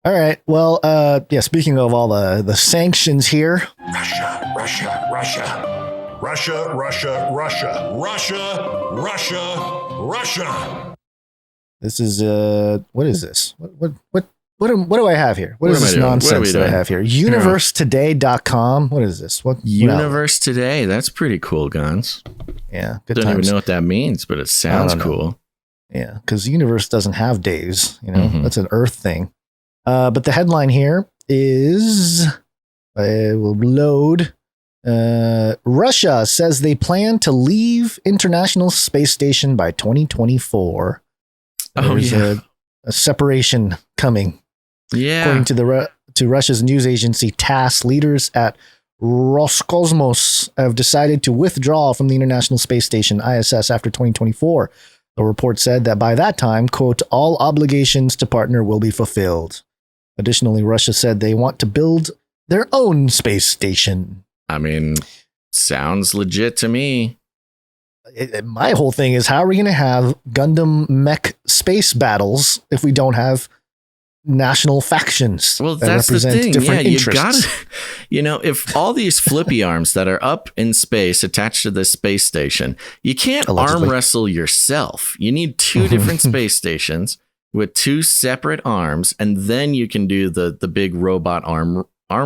All right. Well, yeah, speaking of all the sanctions here. Russia, Russia, Russia. Russia, Russia, Russia. Russia, Russia, Russia. This is what is this? What do I have here? What is this nonsense that I have here? Universetoday.com. What is this? What Universe Today? That's pretty cool, Guns. Yeah, good Don't times. even know what that means, but it sounds cool. Yeah, because the universe doesn't have days. You know, that's an Earth thing. But the headline here is, I will load. Russia says they plan to leave International Space Station by 2024. There's a separation coming. Yeah. According to Russia's news agency TASS, leaders at Roscosmos have decided to withdraw from the International Space Station ISS after 2024. The report said that by that time, quote, all obligations to partner will be fulfilled. Additionally, Russia said they want to build their own space station. I mean, sounds legit to me. My whole thing is, how are we going to have Gundam mech space battles if we don't have national factions? Well, that that's the represent thing. different Yeah, interests? you gotta, if all these flippy arms that are up in space attached to this space station, you can't arm wrestle yourself. You need two different space stations with two separate arms, and then you can do the big robot arm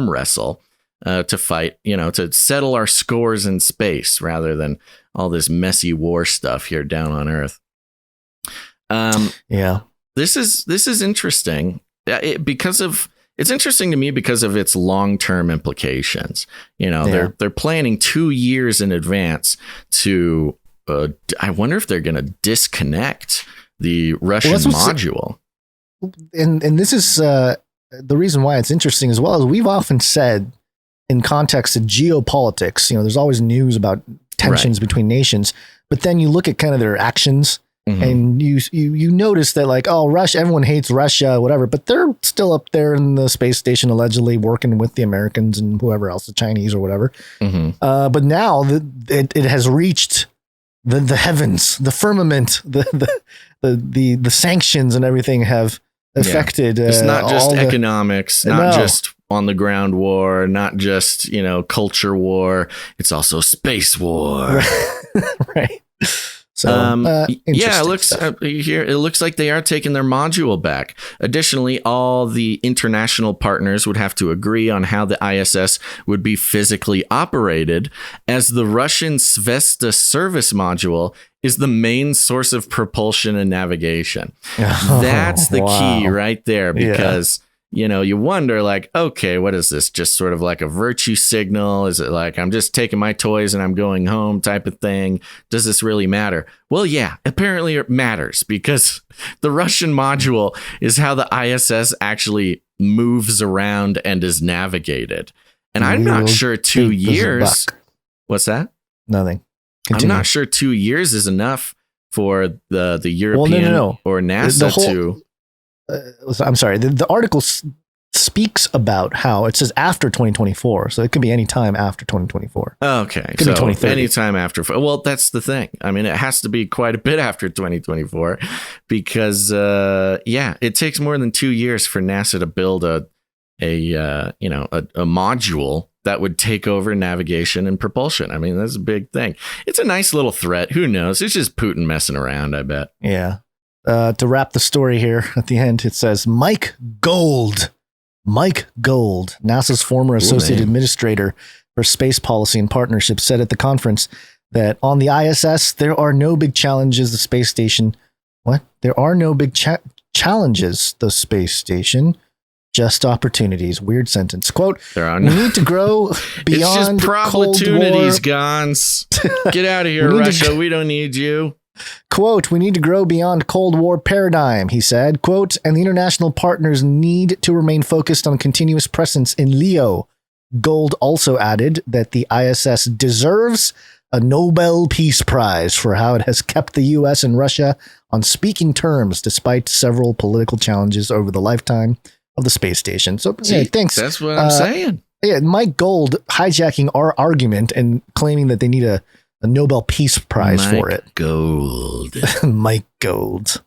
wrestle to fight, to settle our scores in space rather than all this messy war stuff here down on Earth. Yeah, this is interesting it's interesting to me because of its long-term implications. They're planning 2 years in advance to. I wonder if they're going to disconnect the Russian module. And this is the reason why it's interesting as well. As we've often said, in context of geopolitics, there's always news about tensions between nations, but then you look at kind of their actions and you notice that, like, oh, Russia, everyone hates Russia, whatever, but they're still up there in the space station, allegedly working with the Americans and whoever else, the Chinese or whatever. But now it has reached the heavens, the firmament, the sanctions and everything have affected. It's not just economics, not just on the ground war, not just, culture war. It's also space war. Right. So, it looks like they are taking their module back. Additionally, all the international partners would have to agree on how the ISS would be physically operated, as the Russian Zvesta service module is the main source of propulsion and navigation. That's the key right there, because you wonder, like, okay, what is this? Just sort of like a virtue signal? Is it like I'm just taking my toys and I'm going home type of thing? Does this really matter? Well, yeah, apparently it matters, because the Russian module is how the ISS actually moves around and is navigated. And I'm not sure 2 years. What's that? Nothing. Continue. I'm not sure 2 years is enough for the European or NASA I'm sorry. The article speaks about how it says after 2024, so it could be any time after 2024. Okay, it could be 2030. Any time after. Well, that's the thing. I mean, it has to be quite a bit after 2024, because it takes more than 2 years for NASA to build a module that would take over navigation and propulsion. I mean, that's a big thing. It's a nice little threat. Who knows? It's just Putin messing around, I bet. Yeah. To wrap the story here at the end, it says Mike Gold, NASA's former associate administrator for space policy and partnership, said at the conference that on the ISS, there are no big challenges. The space station. What? There are no big challenges. The space station. Just opportunities. Weird sentence. Quote, there are we need to grow beyond it's just opportunities, Gons. Get out of here, Russia. We don't need you. Quote, we need to grow beyond Cold War paradigm, he said. Quote, and the international partners need to remain focused on continuous presence in LEO. Gold also added that the ISS deserves a Nobel Peace Prize for how it has kept the U.S. and Russia on speaking terms despite several political challenges over the lifetime of the space station. So, thanks. That's what I'm saying. Yeah, Mike Gold hijacking our argument and claiming that they need a Nobel Peace Prize for it. Gold. Mike Gold.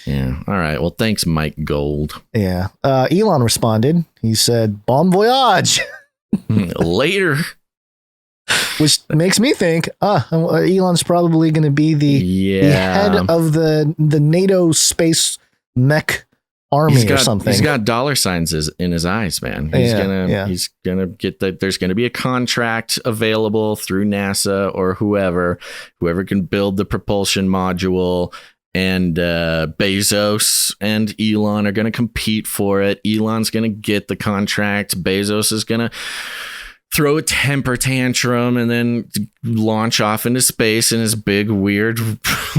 Yeah. All right. Well, thanks, Mike Gold. Yeah. Elon responded. He said, "Bon voyage," Later. which makes me think, Elon's probably going to be the head of the NATO space mech army or something. He's got dollar signs in his eyes, man. He's gonna get that. There's gonna be a contract available through NASA or whoever can build the propulsion module. And Bezos and Elon are going to compete for it. Elon's going to get the contract. Bezos is going to throw a temper tantrum and then launch off into space in his big, weird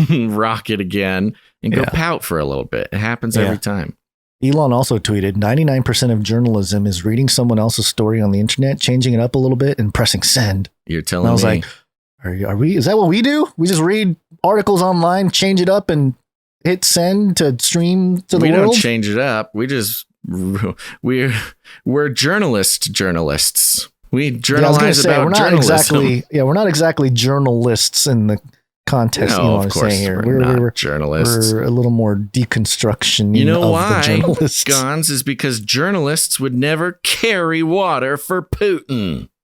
rocket again and go pout for a little bit. It happens every time. Elon also tweeted, 99% of journalism is reading someone else's story on the internet, changing it up a little bit and pressing send. You're telling me. I was like, are we, is that what we do? We just read articles online, change it up and hit send to stream to the world? We don't change it up. We're journalists. We journalize about journalism. We're not exactly journalists in the context Elon is saying here. We're journalists. We're a little more deconstruction. You know why, the journalists. Gons, is because journalists would never carry water for Putin.